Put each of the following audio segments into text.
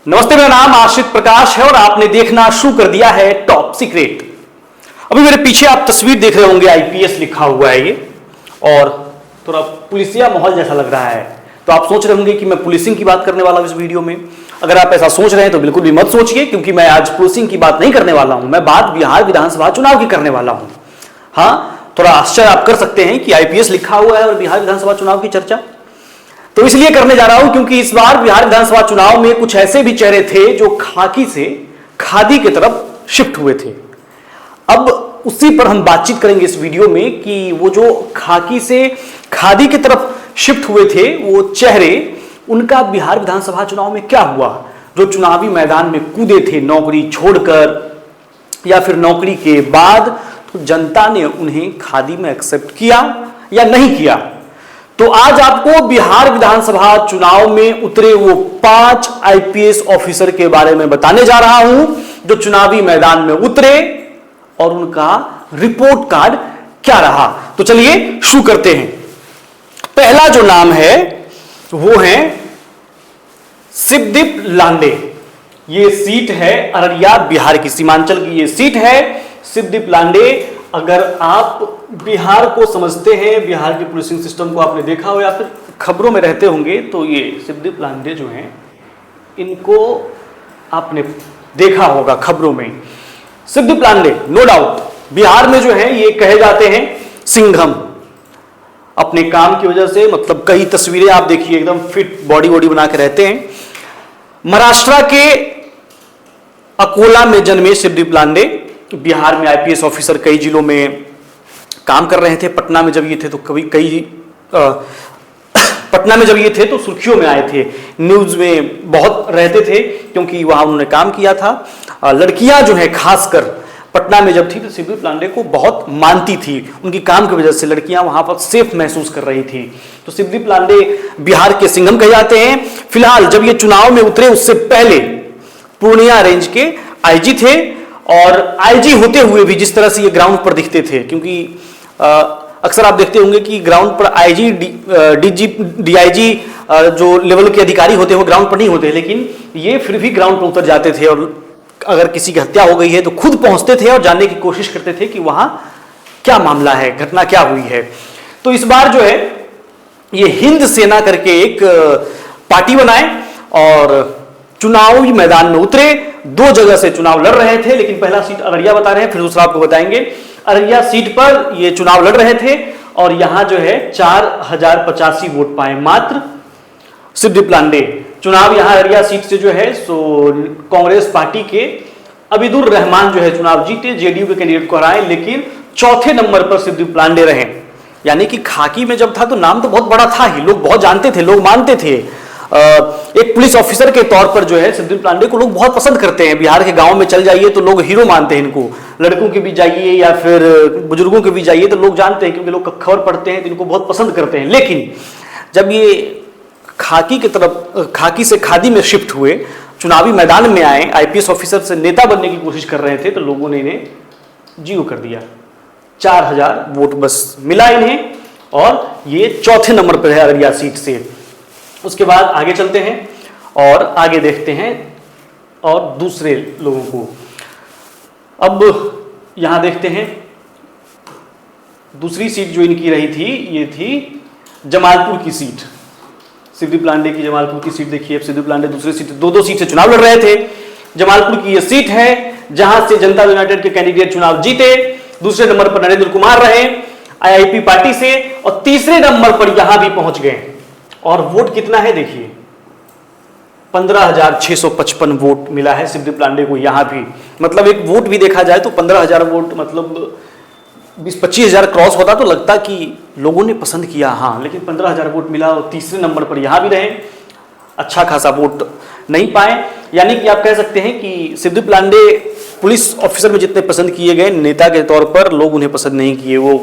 नमस्ते, मेरा नाम आशित प्रकाश है और आपने देखना शुरू कर दिया है टॉप सीक्रेट। अभी मेरे पीछे आप तस्वीर देख रहे होंगे, आईपीएस लिखा हुआ है ये, और थोड़ा पुलिसिया माहौल जैसा लग रहा है। तो आप सोच रहे होंगे कि मैं पुलिसिंग की बात करने वाला हूं इस वीडियो में। अगर आप ऐसा सोच रहे हैं तो बिल्कुल भी मत सोचिए, क्योंकि मैं आज पुलिसिंग की बात नहीं करने वाला हूं। मैं बात बिहार विधानसभा चुनाव की करने वाला हूं। हाँ, थोड़ा आश्चर्य आप कर सकते हैं कि आईपीएस लिखा हुआ है और बिहार विधानसभा चुनाव की चर्चा। तो इसलिए करने जा रहा हूं क्योंकि इस बार बिहार विधानसभा चुनाव में कुछ ऐसे भी चेहरे थे जो खाकी से खादी की तरफ शिफ्ट हुए थे। अब उसी पर हम बातचीत करेंगे इस वीडियो में कि वो जो खाकी से खादी की तरफ शिफ्ट हुए थे, वो चेहरे, उनका बिहार विधानसभा चुनाव में क्या हुआ। जो चुनावी मैदान में कूदे थे नौकरी छोड़कर या फिर नौकरी के बाद, तो जनता ने उन्हें खादी में एक्सेप्ट किया या नहीं किया। तो आज आपको बिहार विधानसभा चुनाव में उतरे वो 5 आईपीएस ऑफिसर के बारे में बताने जा रहा हूं जो चुनावी मैदान में उतरे और उनका रिपोर्ट कार्ड क्या रहा। तो चलिए शुरू करते हैं। पहला जो नाम है वो है शिवदीप लांडे। ये सीट है अररिया, बिहार की सीमांचल की ये सीट है। शिवदीप लांडे, अगर आप बिहार को समझते हैं, बिहार की पुलिसिंग सिस्टम को आपने देखा हो या फिर खबरों में रहते होंगे, तो ये शिवदीप लांडे जो हैं, इनको आपने देखा होगा खबरों में। शिवदीप लांडे नो डाउट बिहार में जो है ये कहे जाते हैं सिंघम। अपने काम की वजह से, मतलब कई तस्वीरें आप देखिए, एकदम फिट बॉडी बना के रहते हैं। महाराष्ट्र के अकोला में जन्मे शिवदीप लांडे बिहार में आईपीएस ऑफिसर कई जिलों में काम कर रहे थे। पटना में जब ये थे तो पटना में जब ये थे तो सुर्खियों में आए थे, न्यूज में बहुत रहते थे क्योंकि वहां उन्होंने काम किया था। लड़कियां जो है खासकर पटना में जब थी तो शिवदीप लांडे को बहुत मानती थी। उनकी काम की वजह से लड़कियां वहां पर सेफ महसूस कर रही थी। तो शिवदीप लांडे बिहार के सिंघम कहे जाते हैं। फिलहाल जब ये चुनाव में उतरे उससे पहले पूर्णिया रेंज के आईजी थे, और आईजी होते हुए भी जिस तरह से ये ग्राउंड पर दिखते थे, क्योंकि अक्सर आप देखते होंगे कि ग्राउंड पर आईजी, डीआईजी जो लेवल के अधिकारी होते हैं वो ग्राउंड पर नहीं होते, लेकिन ये फिर भी ग्राउंड पर उतर जाते थे और अगर किसी की हत्या हो गई है तो खुद पहुंचते थे और जानने की कोशिश करते थे कि वहां क्या मामला है, घटना क्या हुई है। तो इस बार जो है ये हिंद सेना करके एक पार्टी बनाए और चुनावी मैदान में उतरे। 2 जगह से चुनाव लड़ रहे थे, लेकिन पहला सीट अररिया बता रहे हैं, फिर दूसरा आपको बताएंगे। अररिया सीट पर ये चुनाव लड़ रहे थे और यहां जो है 4085 वोट पाए मात्र शिवदीप लांडे। चुनाव यहां अररिया सीट से जो है सो कांग्रेस पार्टी के अबीदुर रहमान जो है चुनाव जीते, जेडीयू के कैंडिडेट को हराए, लेकिन चौथे नंबर पर शिवदीप लांडे रहे। यानी कि खाकी में जब था तो नाम तो बहुत बड़ा था ही, लोग बहुत जानते थे, लोग मानते थे। एक पुलिस ऑफिसर के तौर पर जो है शिवदीप लांडे को लोग बहुत पसंद करते हैं। बिहार के गांव में चल जाइए तो लोग हीरो मानते हैं इनको। लड़कों के भी जाइए या फिर बुजुर्गों के भी जाइए तो लोग जानते हैं, क्योंकि लोग खबर पढ़ते हैं तो इनको बहुत पसंद करते हैं। लेकिन जब ये खाकी की तरफ, खाकी से खादी में शिफ्ट हुए, चुनावी मैदान में आए, आईपीएस ऑफिसर से नेता बनने की कोशिश कर रहे थे, तो लोगों ने इन्हें जीरो कर दिया। 4000 वोट बस मिला इन्हें और ये चौथे नंबर पर है अररिया सीट से। उसके बाद आगे चलते हैं और आगे देखते हैं और दूसरे लोगों को। अब यहां देखते हैं दूसरी सीट जो इनकी रही थी, ये थी जमालपुर की सीट। शिवदीप लांडे की जमालपुर की सीट देखिए। अब शिवदीप लांडे दूसरी सीट, 2 सीट से चुनाव लड़ रहे थे। जमालपुर की ये सीट है जहां से जनता यूनाइटेड के कैंडिडेट चुनाव जीते। दूसरे नंबर पर नरेंद्र कुमार रहे आईआईपी पार्टी से, और तीसरे नंबर पर यहां भी पहुंच गए। और वोट कितना है देखिए, 15,655 वोट मिला है शिवदीप लांडे को यहां भी। मतलब एक वोट भी देखा जाए तो 15,000 वोट, मतलब 20-25 हजार क्रॉस होता तो लगता कि लोगों ने पसंद किया, हाँ, लेकिन 15,000 वोट मिला और तीसरे नंबर पर यहां भी रहे। अच्छा खासा वोट नहीं पाए। यानी कि आप कह सकते हैं कि शिवदीप लांडे पुलिस ऑफिसर में जितने पसंद किए गए नेता के तौर पर, लोग उन्हें पसंद नहीं किए। वो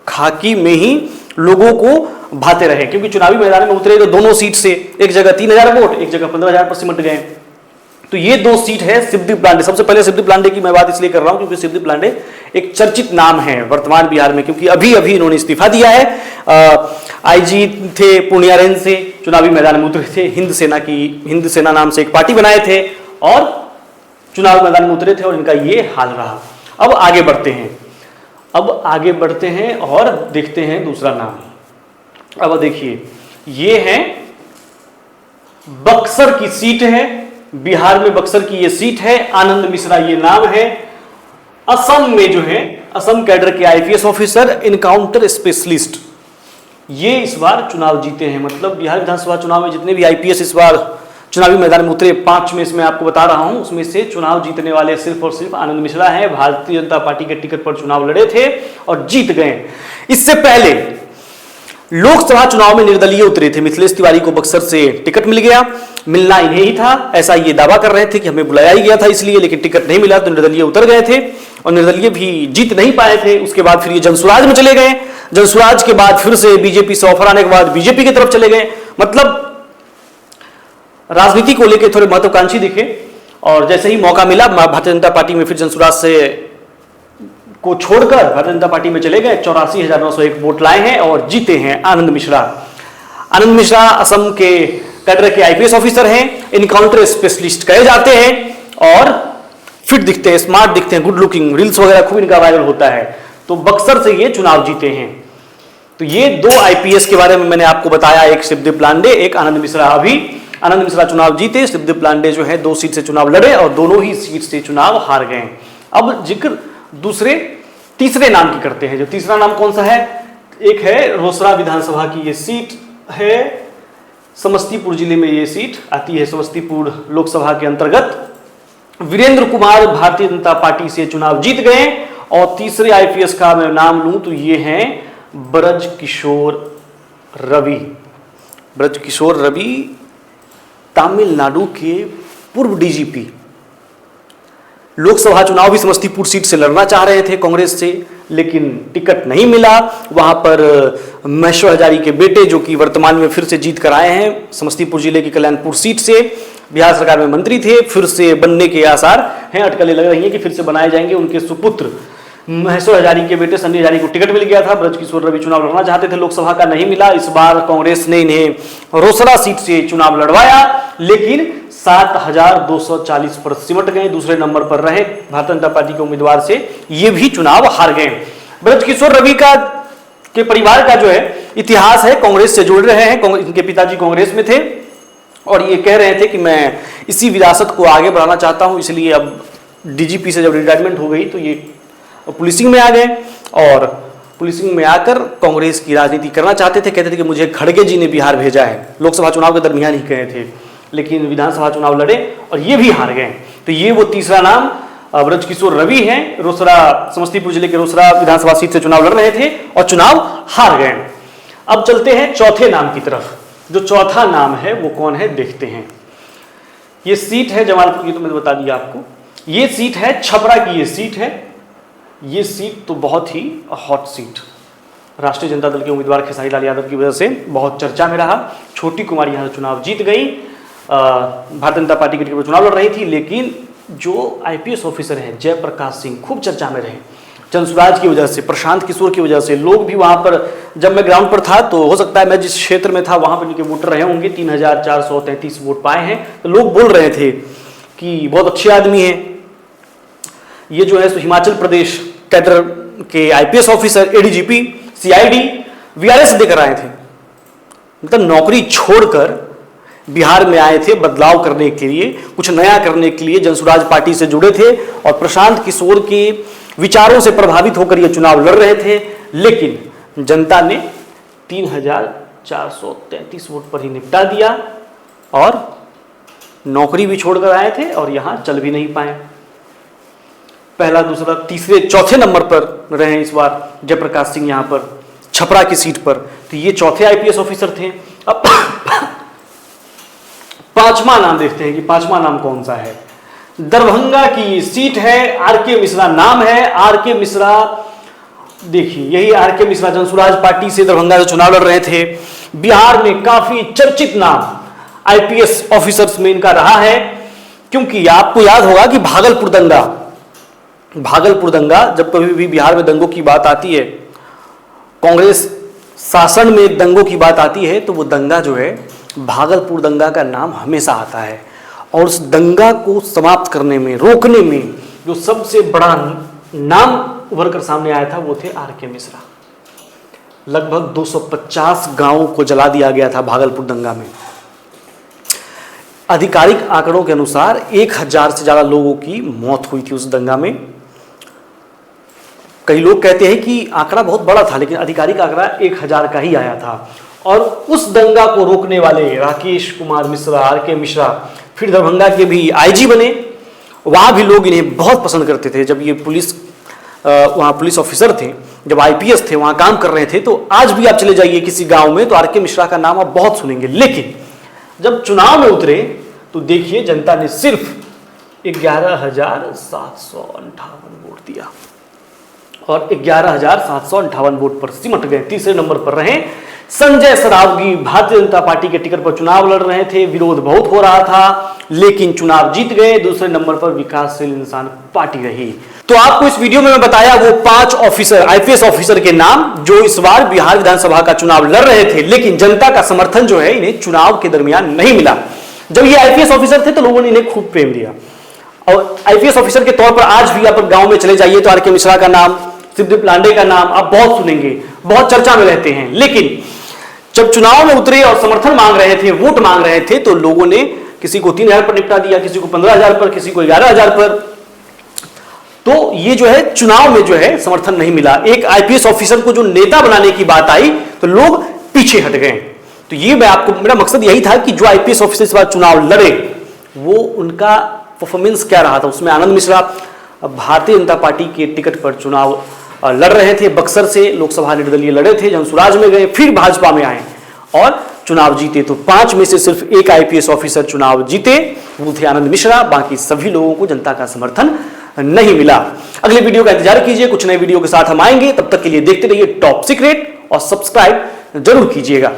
खाकी में ही लोगों को भाते रहे, क्योंकि चुनावी मैदान में उतरे तो दोनों सीट से एक जगह 3000 वोट, एक जगह 15,000 पर सिमट गए। तो ये 2 सीट है शिवदीप लांडे। सबसे पहले शिवदीप लांडे की मैं बात इसलिए कर रहा हूं क्योंकि शिवदीप लांडे एक चर्चित नाम है वर्तमान बिहार में, क्योंकि अभी अभी इन्होंने इस्तीफा दिया है। आईजी थे, पूर्णिया रेंज से चुनावी मैदान में उतरे थे, हिंद सेना नाम से एक पार्टी बनाए थे और चुनाव मैदान में उतरे थे और इनका ये हाल रहा। अब आगे बढ़ते हैं और देखते हैं दूसरा नाम। अब देखिए, ये है बक्सर की सीट है, बिहार में बक्सर की ये सीट है, आनंद मिश्रा ये नाम है। असम में जो है, असम कैडर के आईपीएस ऑफिसर, इनकाउंटर स्पेशलिस्ट, ये इस बार चुनाव जीते हैं। मतलब बिहार विधानसभा चुनाव में जितने भी आईपीएस इस बार चुनावी मैदान में उतरे, 5 में इसमें आपको बता रहा हूं, उसमें से चुनाव जीतने वाले सिर्फ और सिर्फ आनंद मिश्रा हैं। भारतीय जनता पार्टी के टिकट पर चुनाव लड़े थे और जीत गए। इससे पहले लोकसभा चुनाव में निर्दलीय उतरे थे, मिथिलेश तिवारी को बक्सर से टिकट मिल गया, मिलना इन्हें ही था, ऐसा ये दावा कर रहे थे कि हमें बुलाया ही गया था इसलिए, लेकिन टिकट नहीं मिला तो निर्दलीय उतर गए थे और निर्दलीय भी जीत नहीं पाए थे। उसके बाद फिर ये जनसुराज में चले गए, जनसुराज के बाद फिर से बीजेपी से ऑफर आने के बाद बीजेपी की तरफ चले गए। मतलब राजनीति को लेकर थोड़े महत्वाकांक्षी दिखे और जैसे ही मौका मिला भारतीय जनता पार्टी में फिर जनसुराज से को छोड़कर भारतीय जनता पार्टी में चले गए। 84,901 वोट लाए हैं और जीते हैं आनंद मिश्रा। आनंद मिश्रा असम के कैडर के आईपीएस ऑफिसर हैं, इनकाउंटर स्पेशलिस्ट कहे जाते हैं और फिट दिखते हैं, स्मार्ट दिखते हैं, गुड लुकिंग, रील्स वगैरह खूब इनका वायरल होता है। तो बक्सर से ये चुनाव जीते हैं। तो ये 2 आईपीएस के बारे में मैंने आपको बताया, एक शिवदेव पांडे, एक आनंद मिश्रा। अभी आनंद मिश्रा चुनाव जीते, शिवदेव पांडे जो है 2 सीट से चुनाव लड़े और दोनों ही सीट से चुनाव हार गए। अब जिक्र तीसरे नाम की करते हैं। जो तीसरा नाम कौन सा है? एक है रोसड़ा विधानसभा की ये सीट है, समस्तीपुर जिले में ये सीट आती है, समस्तीपुर लोकसभा के अंतर्गत। वीरेंद्र कुमार भारतीय जनता पार्टी से चुनाव जीत गए। और तीसरे आईपीएस का मैं नाम लूं तो ये हैं ब्रजकिशोर रवि। ब्रजकिशोर रवि तमिलनाडु के पूर्व डीजीपी, लोकसभा चुनाव भी समस्तीपुर सीट से लड़ना चाह रहे थे कांग्रेस से, लेकिन टिकट नहीं मिला। वहां पर महेश्वर हजारी के बेटे, जो कि वर्तमान में फिर से जीत कर आए हैं समस्तीपुर जिले की कल्याणपुर सीट से, बिहार सरकार में मंत्री थे, फिर से बनने के आसार हैं, अटकलें लग रही हैं कि फिर से बनाए जाएंगे। उनके सुपुत्र महेश्वर हजारी के बेटे सन्नी हजारी को टिकट मिल गया था। ब्रजकिशोर रवि चुनाव लड़ना चाहते थे, लोकसभा का नहीं मिला। इस बार कांग्रेस ने इन्हें रोसड़ा सीट से चुनाव लड़वाया, लेकिन 7,240 पर सिमट गए, दूसरे नंबर पर रहे भारतीय जनता पार्टी के उम्मीदवार से, ये भी चुनाव हार गए। ब्रजकिशोर रवि के परिवार का जो है इतिहास है, कांग्रेस से जुड़ रहे हैं। इनके पिताजी कांग्रेस में थे और ये कह रहे थे कि मैं इसी विरासत को आगे बढ़ाना चाहता हूं, इसलिए अब डीजीपी से जब रिटायरमेंट हो गई तो ये पुलिसिंग में आ गए और पुलिसिंग में आकर कांग्रेस की राजनीति करना चाहते थे। कहते थे कि मुझे खड़गे जी ने बिहार भेजा है, लोकसभा चुनाव के दरमियान ही कहे थे, लेकिन विधानसभा चुनाव लड़े और ये भी हार गए। तो ये वो तीसरा नाम ब्रजकिशोर रवि हैं, रोसड़ा, समस्तीपुर जिले के रोसड़ा विधानसभा सीट से चुनाव लड़ रहे थे और चुनाव हार गए। अब चलते हैं चौथे नाम की तरफ। जो चौथा नाम है वो कौन है देखते हैं। ये सीट है जमालपुर की, तो मैंने बता दिया आपको। ये सीट है छपरा की, ये सीट है। ये सीट तो बहुत ही हॉट सीट, राष्ट्रीय जनता दल के उम्मीदवार खेसारी लाल यादव की वजह से बहुत चर्चा में रहा। छोटी कुमारी यहाँ चुनाव जीत गई, भारतीय जनता पार्टी के टिकट पर चुनाव लड़ रही थी, लेकिन जो आईपीएस ऑफिसर हैं जयप्रकाश सिंह खूब चर्चा में रहे। जनसुराज की वजह से, प्रशांत किशोर की वजह से, लोग भी वहां पर, जब मैं ग्राउंड पर था तो हो सकता है मैं जिस क्षेत्र में था वहां पर इनके वोटर रहे होंगे, 3,433 वोट पाए हैं, तो लोग बोल रहे थे कि बहुत अच्छे आदमी हैं। ये जो है हिमाचल प्रदेश कैडर के IPS officer, ADGP, CID, VRS देकर आए थे। मतलब नौकरी छोड़कर बिहार में आए थे बदलाव करने के लिए, कुछ नया करने के लिए, जनसुराज पार्टी से जुड़े थे और प्रशांत किशोर के विचारों से प्रभावित होकर ये चुनाव लड़ रहे थे। लेकिन जनता ने 3,433 वोट पर ही निपटा दिया और नौकरी भी छोड़कर आए थे और यहां चल भी नहीं पाए। पहला, दूसरा, तीसरे, चौथे नंबर पर रहे इस बार जयप्रकाश सिंह यहां पर छपरा की सीट पर। तो ये चौथे आईपीएस ऑफिसर थे। अब पांचवा नाम देखते हैं कि पांचवा नाम कौन सा है। दरभंगा की सीट है, आरके मिश्रा नाम है। आरके मिश्रा, देखिए यही आरके मिश्रा जनसुराज पार्टी से दरभंगा से चुनाव लड़ रहे थे। बिहार में काफी चर्चित नाम आईपीएस ऑफिसर्स में इनका रहा है, क्योंकि आपको याद होगा कि भागलपुर दंगा, भागलपुर दंगा, जब कभी भी बिहार में दंगों की बात आती है, कांग्रेस शासन में दंगों की बात आती है, तो वो दंगा जो है भागलपुर दंगा का नाम हमेशा आता है। और उस दंगा को समाप्त करने में, रोकने में जो सबसे बड़ा नाम उभर कर सामने आया था वो थे आर.के. मिश्रा। लगभग 250 गांवों को जला दिया गया था भागलपुर दंगा में। आधिकारिक आंकड़ों के अनुसार 1000 से ज्यादा लोगों की मौत हुई थी उस दंगा में। कई लोग कहते हैं कि आंकड़ा बहुत बड़ा था, लेकिन आधिकारिक आंकड़ा 1000 का ही आया था। और उस दंगा को रोकने वाले राकेश कुमार मिश्रा, आर.के. मिश्रा, फिर दरभंगा के भी आईजी बने। वहां भी लोग इन्हें बहुत पसंद करते थे। जब ये वहां पुलिस ऑफिसर थे, जब आईपीएस थे, वहां काम कर रहे थे, तो आज भी आप चले जाइए किसी गांव में तो आर.के. मिश्रा का नाम आप बहुत सुनेंगे। लेकिन जब चुनाव में उतरे तो देखिए जनता ने सिर्फ 11,758 वोट दिया और 11,758 वोट पर सिमट गए। तीसरे नंबर पर रहे संजय सरावगी। भारतीय जनता पार्टी के टिकट पर चुनाव लड़ रहे थे, विरोध बहुत हो रहा था, लेकिन चुनाव जीत गए। दूसरे नंबर पर विकासशील इंसान पार्टी रही। तो आपको इस वीडियो में मैं बताया वो 5 ऑफिसर, आईपीएस ऑफिसर के नाम जो इस बार बिहार विधानसभा का चुनाव लड़ रहे थे, लेकिन जनता का समर्थन जो है इन्हें चुनाव के दरमियान नहीं मिला। जब ये आईपीएस ऑफिसर थे तो लोगों ने इन्हें खूब प्रेम दिया। और आईपीएस ऑफिसर के तौर पर आज भी आप गांव में चले जाइए तो आर.के. मिश्रा का नाम, शिवदीप लांडे का नाम आप बहुत सुनेंगे, बहुत चर्चा में रहते हैं। लेकिन जब चुनाव में उतरे और समर्थन मांग रहे थे, वोट मांग रहे थे, तो लोगों ने किसी को 3,000 पर निपटा दिया, किसी को 15,000 पर, किसी को 11,000 पर। तो ये जो है चुनाव में जो है समर्थन नहीं मिला। एक आईपीएस ऑफिसर को जो नेता बनाने की बात आई तो लोग पीछे हट गए। तो ये मेरा मकसद यही था कि जो आईपीएस ऑफिसर इस बार चुनाव लड़े वो उनका परफॉर्मेंस क्या रहा था। उसमें आनंद मिश्रा भारतीय जनता पार्टी के टिकट पर चुनाव लड़ रहे थे, बक्सर से लोकसभा निर्दलीय लड़े थे, जनसुराज में गए, फिर भाजपा में आए और चुनाव जीते। तो 5 में से सिर्फ एक आईपीएस ऑफिसर चुनाव जीते, वो थे आनंद मिश्रा। बाकी सभी लोगों को जनता का समर्थन नहीं मिला। अगले वीडियो का इंतजार कीजिए, कुछ नए वीडियो के साथ हम आएंगे। तब तक के लिए देखते रहिए टॉप सीक्रेट और सब्सक्राइब जरूर कीजिएगा।